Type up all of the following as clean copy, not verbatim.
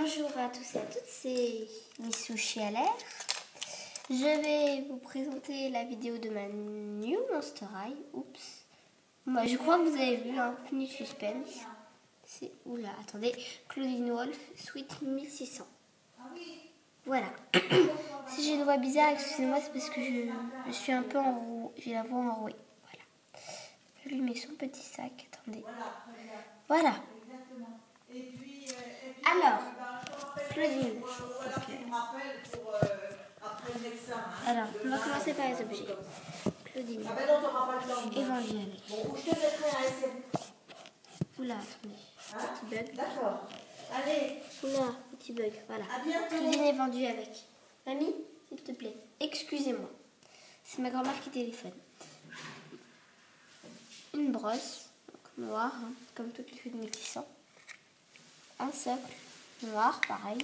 Bonjour à tous et à toutes, c'est Miss Sushi à l'air. Je vais vous présenter la vidéo de ma New Monster High. Oups. Moi, je crois que vous avez vu un fini suspense. C'est oula, attendez. Claudine Wolf, Sweet 1600. Voilà. Si j'ai une voix bizarre, excusez-moi, c'est parce que je suis un peu enrouée. J'ai la voix enrouée. Voilà. Je lui mets son petit sac. Attendez. Voilà. Alors, Claudine. Alors, on va commencer par les objets. Claudine. Évangile. Oula, attendez. Petit bug. D'accord. Allez. Oula, petit bug. Voilà. Claudine est vendue avec. Mamie, s'il te plaît, excusez-moi. C'est ma grand-mère qui téléphone. Une brosse, donc noire, hein, comme toutes les Sweet 1600. Un socle noir, pareil.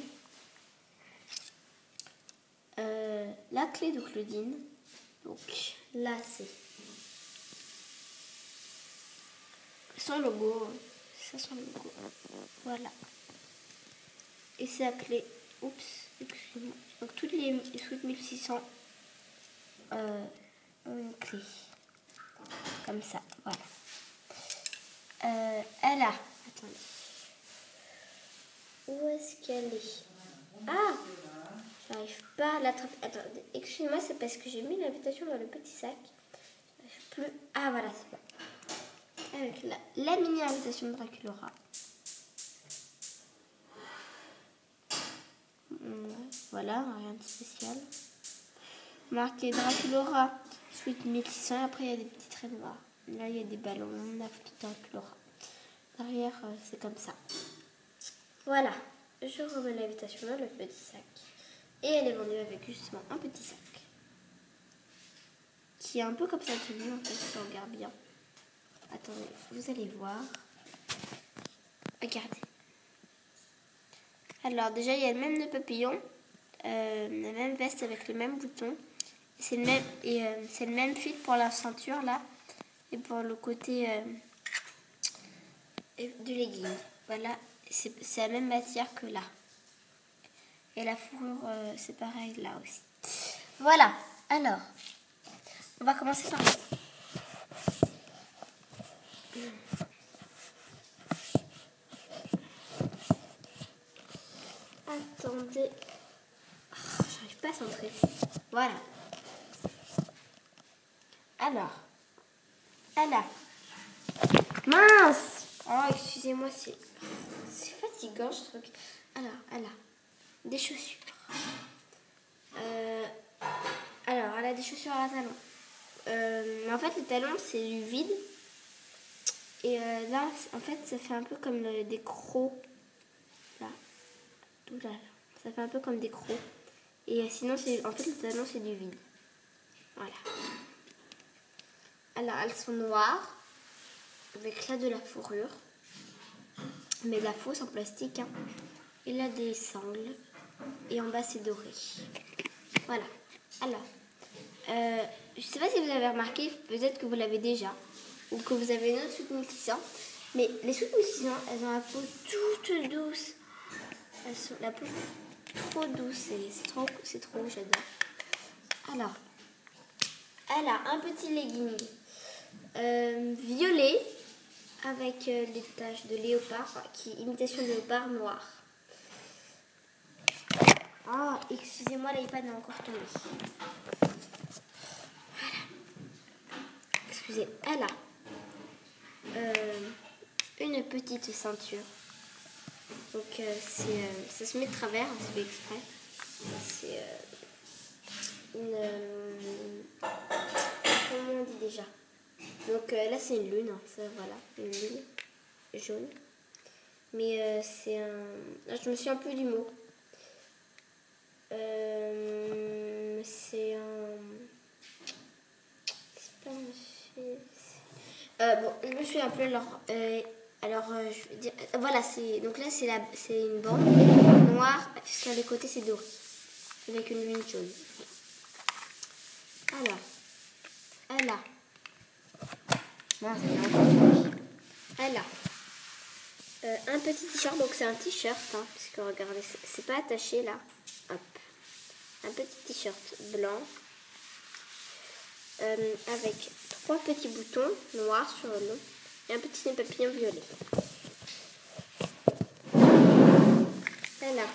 La clé de Claudine. Donc là, c'est son logo. Ça, son logo. Voilà. Et c'est la clé. Oups, excusez-moi. Donc toutes les Sweet 1600 ont une clé. Comme ça, voilà. Elle a... Attendez. Où est-ce qu'elle est? Ah! J'arrive pas à l'attraper. Attendez, excusez-moi, c'est parce que j'ai mis l'invitation dans le petit sac. J'arrive plus. Ah, voilà, c'est bon. Avec la mini invitation de Draculaura. Voilà, rien de spécial. Marqué Draculaura, Sweet 1600. Après, il y a des petits traits noirs. Là, il y a des ballons. On a foutu Draculaura. Derrière, c'est comme ça. Voilà. Je remets l'invitation dans le petit sac. Et elle est vendue avec justement un petit sac. Qui est un peu comme ça tenu, en fait, si on regarde bien. Attendez, vous allez voir. Regardez. Alors, déjà, il y a le même nœud papillon. La même veste avec le même bouton. C'est le même fil pour la ceinture, là. Et pour le côté du legging. Voilà. C'est la même matière que là. Et la fourrure, c'est pareil là aussi. Voilà. Alors, on va commencer par là. Attendez. Oh, j'arrive pas à centrer. Voilà. Alors. Elle a. Mince! Oh, excusez-moi, c'est fatigant ce truc. Alors, elle a des chaussures. Alors, elle a des chaussures à talons. En fait, le talon, c'est du vide. Et là, en fait, ça fait un peu comme des crocs. Là. Tout là. Ça fait un peu comme des crocs. Et sinon, en fait, le talon, c'est du vide. Voilà. Alors, elles sont noires. Avec là de la fourrure. Mais de la fausse en plastique. Hein. Et là, des sangles. Et en bas, c'est doré. Voilà. Alors, je ne sais pas si vous avez remarqué, peut-être que vous l'avez déjà, ou que vous avez une autre Sweet 1600, mais les Sweet 1600, elles ont la peau toute douce. Elles sont la peau trop douce, c'est trop, j'adore. Alors, elle a un petit legging violet avec des taches de léopard, qui imitation de léopard noir. Ah, excusez-moi, l'iPad est encore tombé. Voilà. Excusez, elle a une petite ceinture. Donc, ça se met de travers, c'est fait exprès. C'est comment on dit déjà? Donc, là, c'est une lune. Hein, ça, voilà, une lune jaune. Mais c'est un... Ah, je me souviens plus du mot. C'est un... C'est pas un... bon, je me souviens plus alors, je vais dire... Voilà, donc là, c'est une bande noire. Sur les côtés, c'est doré. Avec une lune jaune. Alors, elle a... Non, c'est encore... Elle a Un petit t-shirt, donc c'est un t-shirt, hein, puisque regardez, c'est pas attaché là. Hop. Un petit t-shirt blanc avec 3 petits boutons noirs sur le dos et un petit nœud papillon violet. Voilà.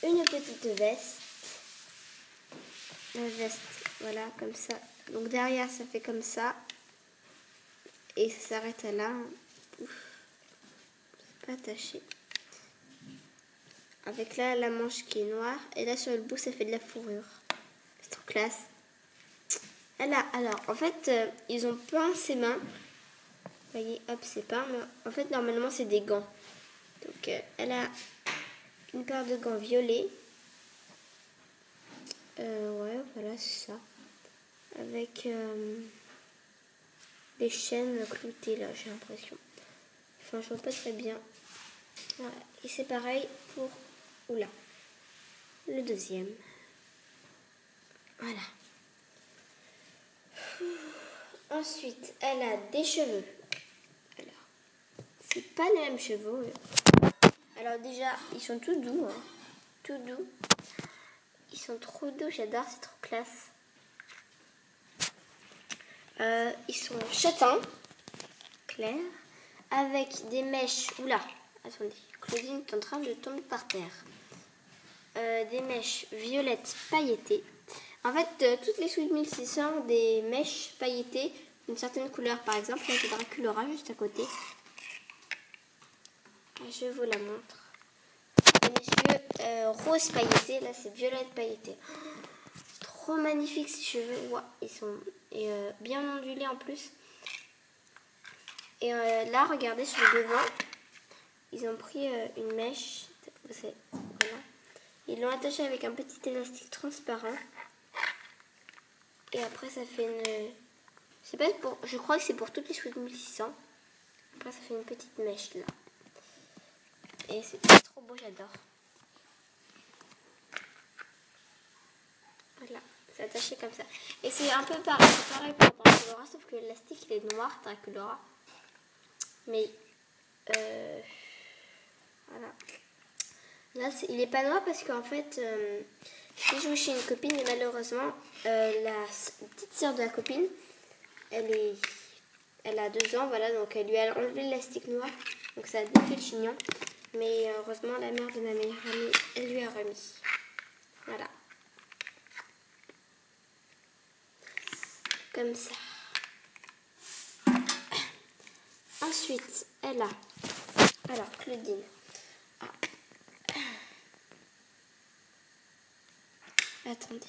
Une petite veste. La veste, voilà, comme ça. Donc derrière, ça fait comme ça. Et ça s'arrête à là. Ouf. C'est pas attaché. Avec là, la manche qui est noire. Et là, sur le bout, ça fait de la fourrure. C'est trop classe. Voilà, alors, en fait, ils ont peint ses mains. Vous voyez, hop, c'est peint. Mais en fait, normalement, c'est des gants. Donc, elle a une paire de gants violets. Ouais, voilà, c'est ça. Avec des chaînes cloutées, là, j'ai l'impression. Enfin, je vois pas très bien. Voilà. Et c'est pareil pour... Oula. Le deuxième. Voilà. Ensuite, elle a des cheveux. Alors, c'est pas les mêmes cheveux. Alors déjà, ils sont tout doux. Hein. Tout doux. Ils sont trop doux, j'adore, c'est trop classe. Ils sont châtains, clairs, avec des mèches. Oula, attendez, Claudine est en train de tomber par terre. Des mèches violettes pailletées. En fait, toutes les Sweet 1600 ont des mèches pailletées d'une certaine couleur. Par exemple, là, j'ai Draculaura juste à côté. Je vous la montre. Les cheveux rose pailletés, là c'est violette pailletée. Trop magnifique ces cheveux. Ouais, ils sont bien ondulés en plus. Et là, regardez sur le devant, ils ont pris une mèche. Voilà. Ils l'ont attachée avec un petit élastique transparent. Et après, ça fait une... Je crois que c'est pour toutes les Sweet 1600. Après, ça fait une petite mèche là. Et c'est trop beau, j'adore. Voilà, c'est attaché comme ça. Et c'est un peu pareil, pour Draculaura, sauf que l'élastique il est noir, Draculaura. Mais voilà. Là, il est pas noir parce qu'en fait, j'ai joué chez une copine et malheureusement, la petite sœur de la copine, elle a 2 ans, voilà, donc elle lui a enlevé l'élastique noir, donc ça a défait le chignon. Mais heureusement, la mère de ma meilleure amie, elle lui a remis. Voilà. Comme ça. Ensuite, elle a... Alors, Claudine. Ah. Attendez.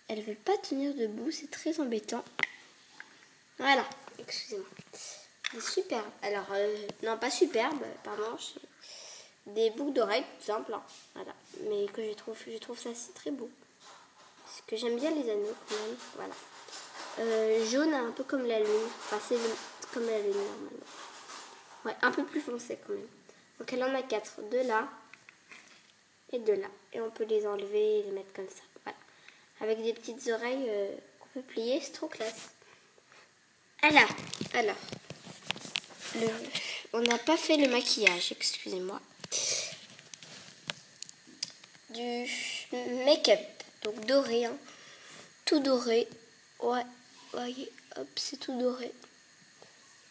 Elle veut pas tenir debout, c'est très embêtant. Voilà, excusez-moi. C'est superbe. Alors, non, pas superbe, pardon. Des boucles d'oreilles, tout simple. Hein. Voilà. Mais que je trouve ça c'est très beau. Parce que j'aime bien les anneaux quand même. Voilà. Jaune, un peu comme la lune. Enfin, c'est comme la lune normalement. Ouais, un peu plus foncé quand même. Donc elle en a 4. 2 là et 2 là. Et on peut les enlever et les mettre comme ça. Voilà. Avec des petites oreilles qu'on peut plier, c'est trop classe. Alors, on n'a pas fait le maquillage, excusez-moi. Du make-up, donc doré, hein. Tout doré. Ouais, voyez, hop, c'est tout doré.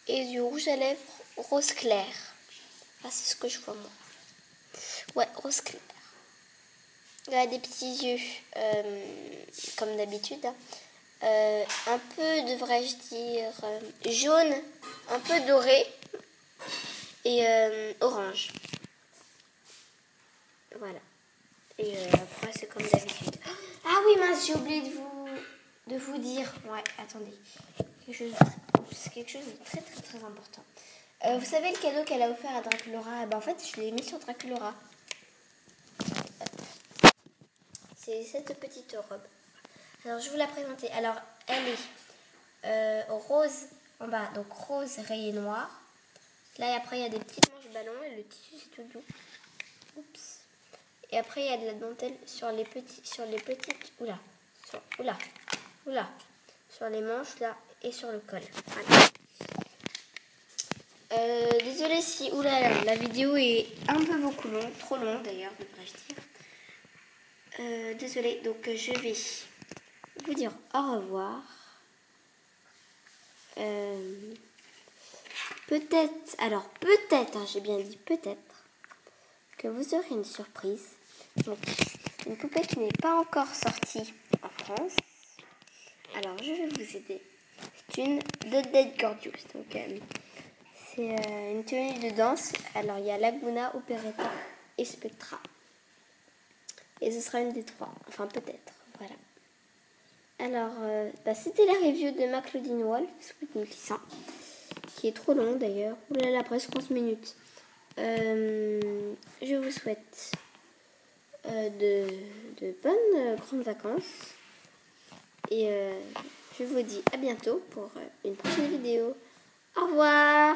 Et du rouge à lèvres rose clair. Ah, c'est ce que je vois moi. Ouais, rose clair. Il y a des petits yeux, comme d'habitude. Hein. Un peu, devrais-je dire, jaune, un peu doré et orange. Voilà. Et après, c'est comme d'habitude. Ah oui, mince, j'ai oublié de vous dire. Ouais, attendez. C'est quelque chose de très très très important. Vous savez le cadeau qu'elle a offert à Draculaura? Eh ben, en fait, je l'ai mis sur Draculaura. C'est cette petite robe. Alors, je vais vous la présenter. Alors, elle est rose en bas, donc rose rayé noir. Là, et après, il y a des petites manches ballons et le tissu, c'est tout doux. Oups. Et après, il y a de la dentelle sur les petites... Oula. Sur les manches, là, et sur le col. Voilà. Désolée si oulala, la vidéo est un peu beaucoup longue, trop longue d'ailleurs, devrais-je dire. Désolée, donc je vais vous dire au revoir. Peut-être, alors peut-être, hein, j'ai bien dit peut-être, que vous aurez une surprise. Donc, une poupée qui n'est pas encore sortie en France. Alors, je vais vous aider. C'est une The Dead Gorgeous. Donc, c'est une tenue de danse. Alors, il y a Laguna, Operetta et Spectra. Et ce sera une des trois. Enfin, peut-être. Voilà. Alors, c'était la review de ma Claudine Wolf, Sweet Glissant, qui est trop long d'ailleurs. Oulala, presque 11 minutes. Je vous souhaite de bonnes grandes vacances. Et je vous dis à bientôt pour une prochaine vidéo. Au revoir!